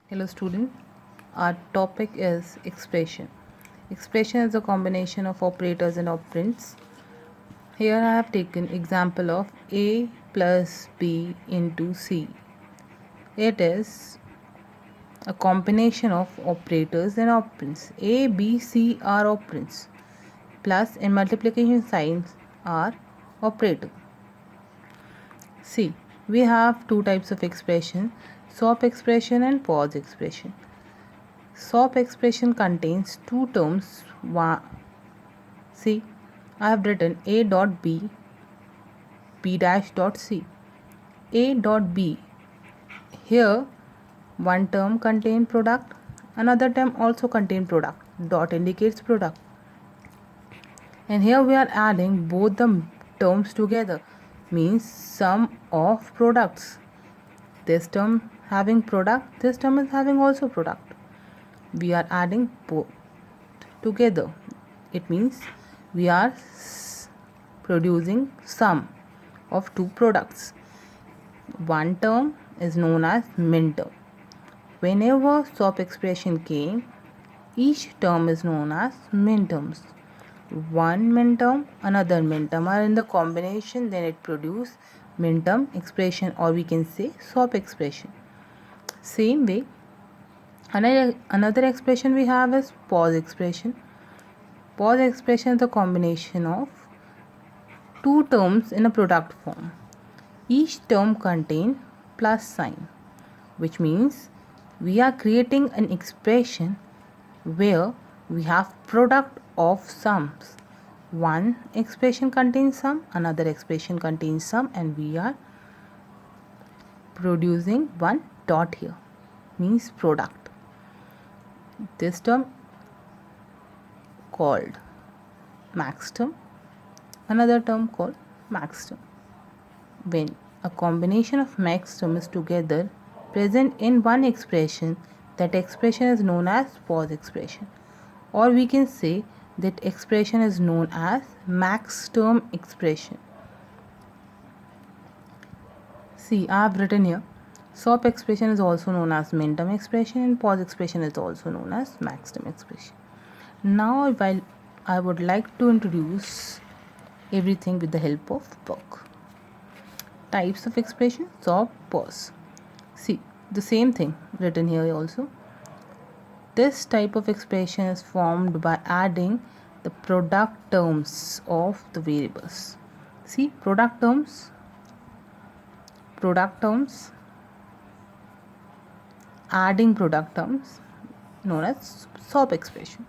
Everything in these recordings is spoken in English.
Hello student, our topic is expression. Expression is a combination of operators and operands. Here I have taken example of A plus B into C. It is a combination of operators and operands. A, B, C are operands. Plus and multiplication signs are operator. See, we have two types of expression, SOP expression and pause expression. SOP expression contains two terms. See, I have written A dot B, B dash dot C. A dot B. Here, one term contain product, another term also contain product. Dot indicates product. And here we are adding both the terms together, means sum of products. This term having product, this term is having also product. We are adding both together. It means we are producing sum of two products. One term is known as min term. Whenever SOP expression came, each term is known as min terms. One min term, another min term are in the combination, then it produces min term expression, or we can say SOP expression. Same way, another expression we have is pause expression. Pause expression is the combination of two terms in a product form. Each term contains plus sign, which means we are creating an expression where we have product of sums. One expression contains sum, another expression contains sum, and we are producing one dot here, means product. This term called max term, another term called max term. When a combination of max term is together present in one expression, that expression is known as pause expression, or we can say that expression is known as max term expression. See, I have written here, SOP expression is also known as min term expression, and pause expression is also known as max term expression. Now, while I would like to introduce everything with the help of book. Types of expression, SOP, pause. See, the same thing written here also. This type of expression is formed by adding the product terms of the variables. See, product terms, adding product terms known as SOP expression.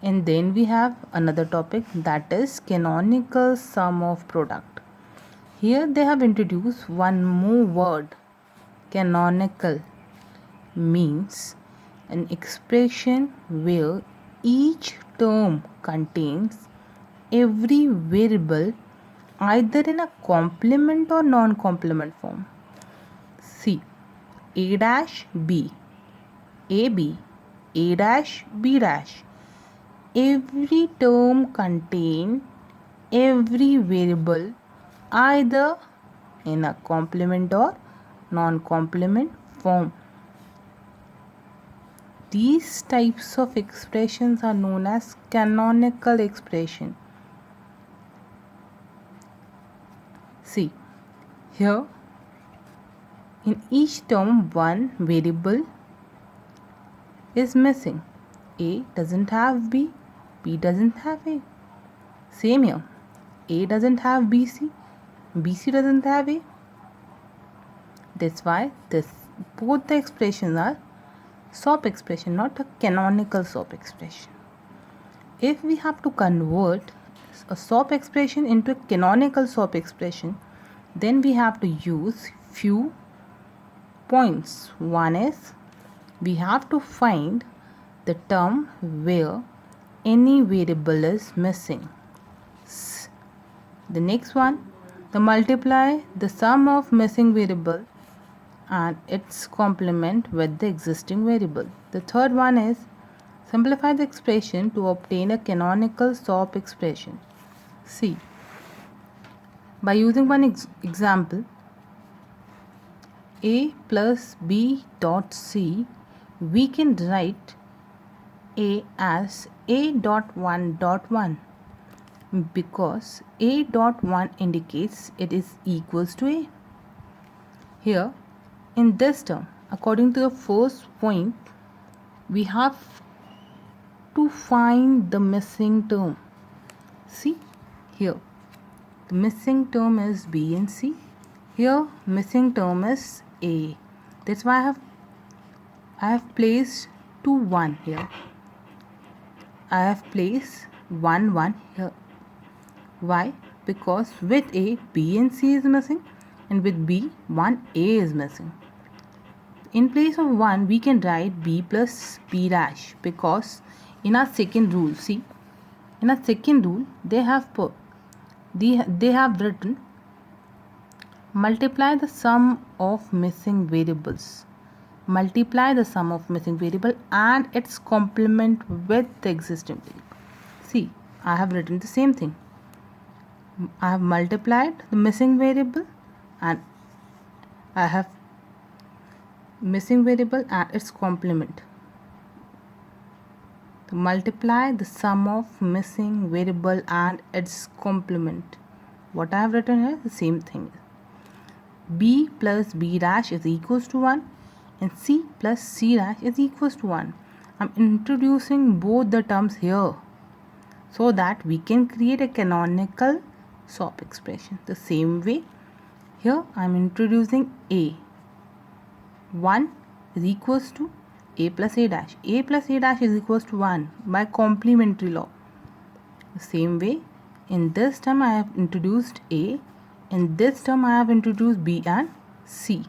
And then we have another topic, that is canonical sum of product. Here they have introduced one more word. Canonical means an expression where each term contains every variable either in a complement or non-complement form. See, A dash B, AB, A dash B dash. Every term contains every variable either in a complement or non-complement form. These types of expressions are known as canonical expression. See, here in each term one variable is missing. A doesn't have B, B doesn't have A. Same here, A doesn't have BC, BC doesn't have A. That's why both the expressions are SOP expression, not a canonical SOP expression. If we have to convert a SOP expression into a canonical SOP expression, then we have to use few points. One is we have to find the term where any variable is missing. The next one, multiply the sum of missing variable and its complement with the existing variable. The third one is simplify the expression to obtain a canonical SOP expression. See, by using one example, A plus B dot C, we can write A as A dot 1 dot 1 because A dot 1 indicates it is equals to A. Here in this term, according to the first point, we have to find the missing term. See here, the missing term is B and C. Here missing term is A. That's why I have placed 2 1 here. I have placed 1 1 here. Why? Because with A, B and C is missing, and with B, 1A is missing. In place of 1, we can write B plus B dash because in our second rule, see, in our second rule, they have written multiply the sum of missing variables. Multiply the sum of missing variable and its complement with the existing variable. See, I have written the same thing. I have multiplied the missing variable and I have missing variable and its complement. To multiply the sum of missing variable and its complement. What I have written here is the same thing. B plus B dash is equals to 1 and C plus C dash is equals to 1. I'm introducing both the terms here so that we can create a canonical SOP expression. The same way, here I am introducing A. 1 is equals to A plus A dash. A plus A dash is equals to 1 by complementary law. The same way, in this term I have introduced A. In this term I have introduced B and C.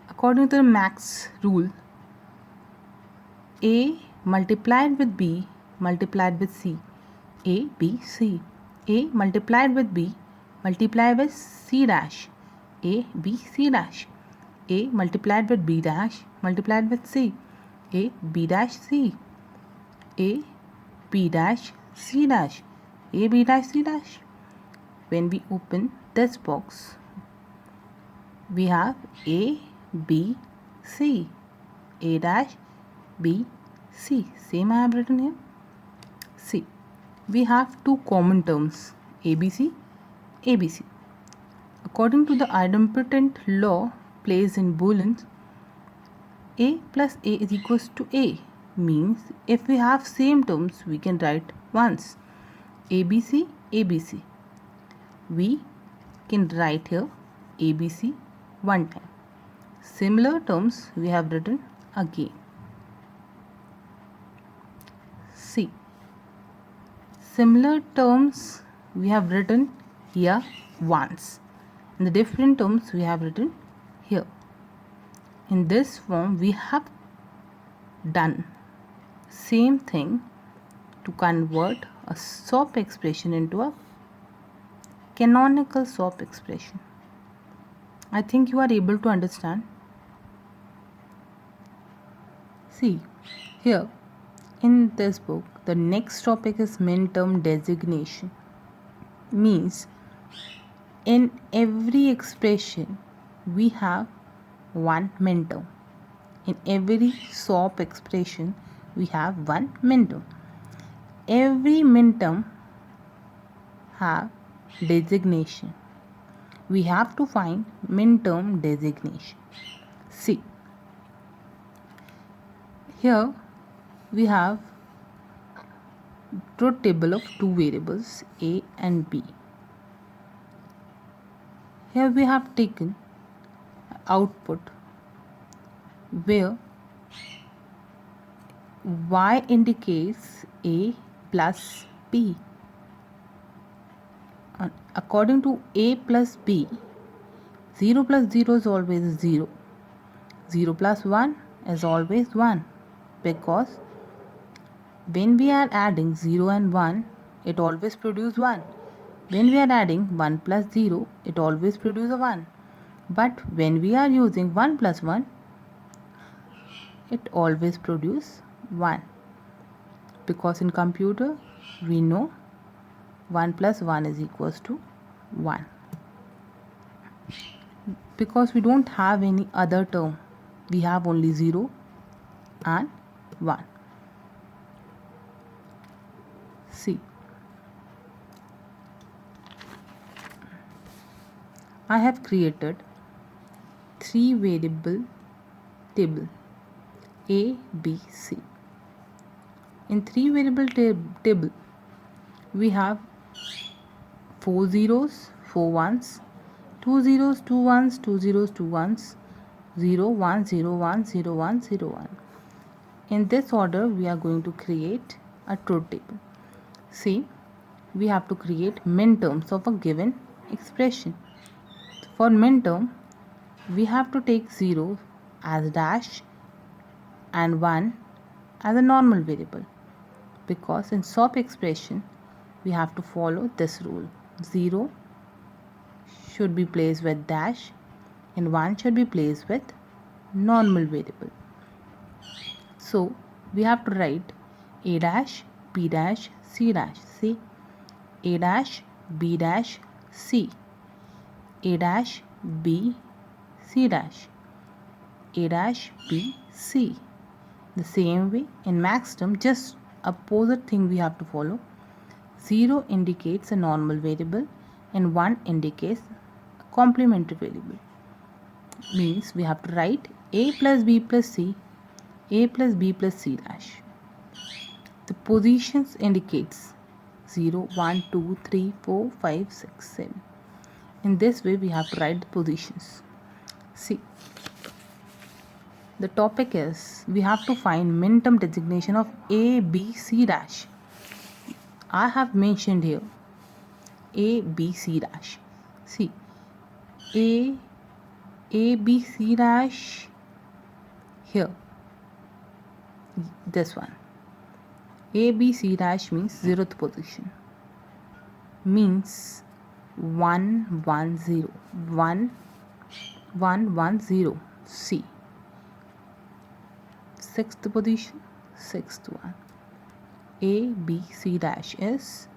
According to the Max rule, A multiplied with B multiplied with C. A, B, C. A multiplied with B multiplied with C dash. A, B, C dash. A multiplied with B dash multiplied with C. A, B dash C. A, B dash C dash. A, B dash C dash. When we open this box, we have A, B, C. A dash, B, C. Same I have written here. C. We have two common terms, ABC, ABC. According to the idempotent law placed in Booleans, A plus A is equals to A means if we have same terms we can write once. ABC, ABC. We can write here ABC one time. Similar terms we have written again. C. Similar terms we have written here once. And the different terms we have written here. In this form we have done same thing to convert a SOP expression into a canonical SOP expression. I think you are able to understand. See, here in this book, the next topic is min-term designation. Means in every expression we have one min-term. In every SOP expression we have one min-term. Every min-term have designation. We have to find min-term designation. See, here we have truth table of two variables A and B. Here we have taken output where Y indicates A plus B. According to A plus B, 0 plus 0 is always 0. 0 plus 1 is always 1 because when we are adding 0 and 1, it always produces 1. When we are adding 1 plus 0, it always produces a 1. But when we are using 1 plus 1, it always produces 1. Because in computer, we know 1 plus 1 is equals to 1. because we don't have any other term. We have only 0 and 1. See, I have created 3 variable table A, B, C. In 3 variable table, we have 4 zeros, 4 ones, 2 zeros, 2 ones, 2 zeros, 2 ones, 0, 1, 0, 1, 0, 1, 0, 1. In this order, we are going to create a truth table. See, we have to create minterms of a given expression. For minterm, we have to take 0 as dash and 1 as a normal variable, because in SOP expression we have to follow this rule. 0 should be placed with dash and 1 should be placed with normal variable. So we have to write A dash, B dash, C dash. See, A dash, B dash, C, A dash, B, C dash, A dash, B, C. The same way in maxterm, just opposite thing we have to follow. 0 indicates a normal variable and 1 indicates a complementary variable. Means we have to write A plus B plus C, A plus B plus C dash. The positions indicates 0, 1, 2, 3, 4, 5, 6, 7. In this way we have to write the positions. See, the topic is we have to find minterm designation of A, B, C dash. I have mentioned here A, B, C dash. See, A, B, C dash here. This one. A, B, C dash means 0th position. Means 1, 1, 0. 1, 1, 1, 0. C. 6th position, 6th one. A, B, C dash is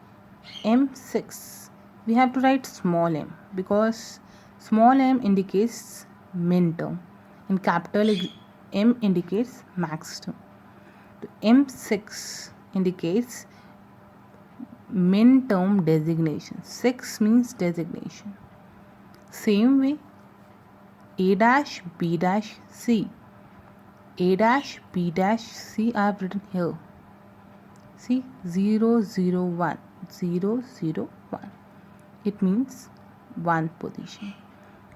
M6. We have to write small m because small m indicates minterm and capital M indicates maxterm. M6 indicates minterm designation. 6 means designation. Same way, A dash, B dash, C. A dash, B dash, C I have written here. See, 0, 0, 1, 0, 0, 1. It means 1 position.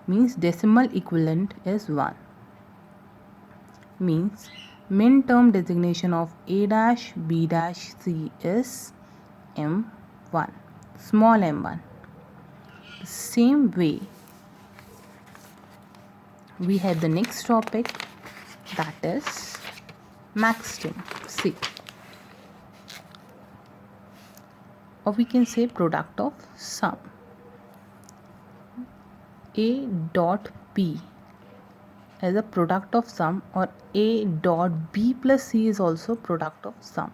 Means decimal equivalent is 1. Means minterm designation of A dash, B dash, C is M1. Small m1. The same way, we have the next topic, that is maxterm. See, or we can say product of sum. A dot P as a product of sum, or A dot B plus C is also product of sum.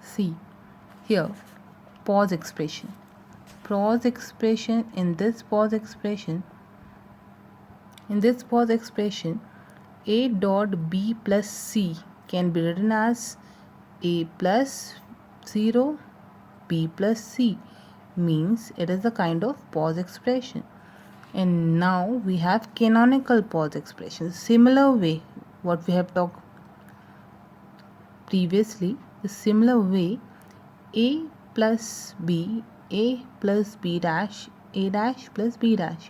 See here, pause expression. Pause expression, in this pause expression, A dot B plus C can be written as A plus 0 B plus C, means it is a kind of pause expression. And now we have canonical pause expression. Similar way, what we have talked previously, the similar way, A plus B, A plus B dash, A dash plus B dash.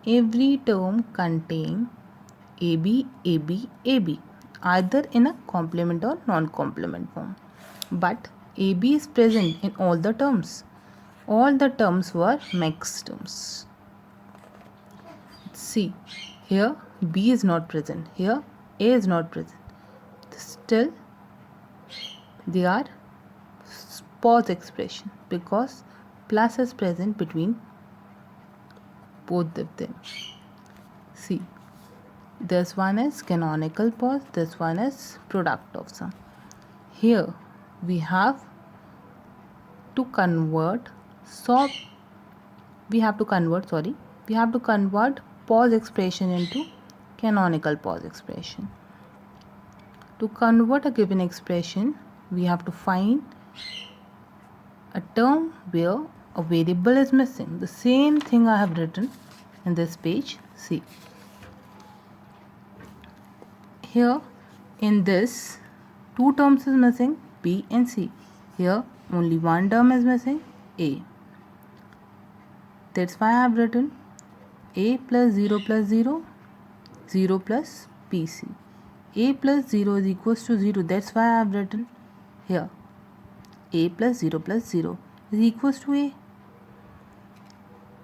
Every term contain AB, AB, AB, either in a complement or non-complement form. But AB is present in all the terms. All the terms were mixed terms. See, here B is not present, here A is not present. Still, they are pause expression because plus is present between both of them. See, this one is canonical pause, this one is product of sum. Here we have to convert pause pause expression into canonical pause expression. To convert a given expression, we have to find a term where a variable is missing. The same thing I have written in this page. See, here in this, two terms is missing, B and C. Here only one term is missing, A. That's why I have written A plus 0 plus 0, 0 plus BC. A plus 0 is equals to 0. That's why I have written here A plus 0 is equals to A.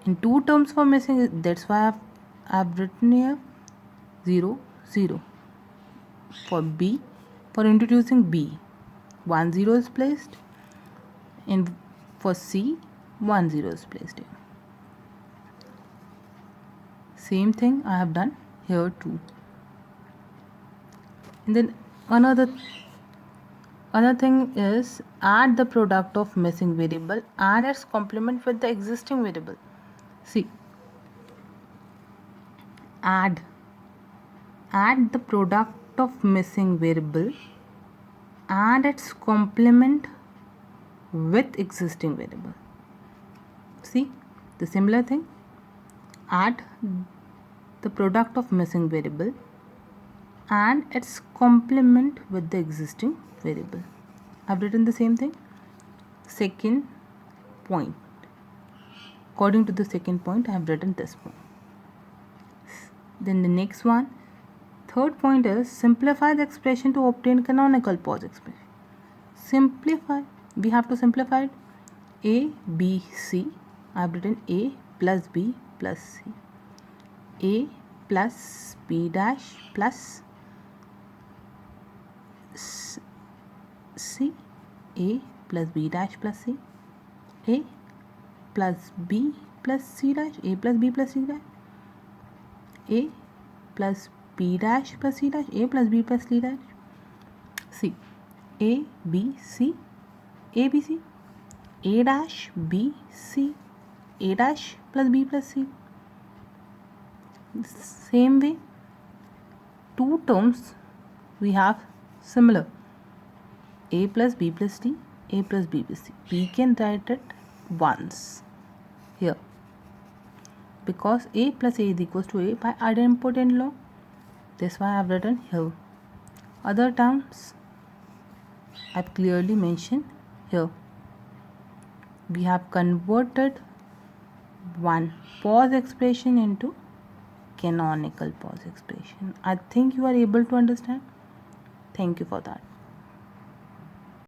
In two terms for missing, that's why I have written here 0, 0. For B, for introducing B, 1 0 is placed. And for C, 1 0 is placed here. Same thing I have done here too. And then another thing is add the product of missing variable and its complement with the existing variable. See, add the product of missing variable and its complement with existing variable. See, the similar thing, add the product of missing variable and its complement with the existing variable. I've written the same thing. Second point, according to the second point, I have written this point. Then the next one, third point is simplify the expression to obtain canonical pause expression. Simplify, we have to simplify it. A, B, C. I have written A plus B plus C. A plus B dash plus C. A plus B dash plus C. A plus B plus C dash. A plus B plus C dash. A plus B dash plus C dash. A plus B plus C dash. C. A, B, C. A, B, C. A dash B, C. A dash plus B plus C. Same way, two terms we have similar. A plus B plus C, A plus B plus C. We can write it once here because A plus A is equals to A by idempotent law. That's why I have written here. Other terms I have clearly mentioned here. We have converted one pause expression into canonical pause expression. I think you are able to understand. Thank you for that.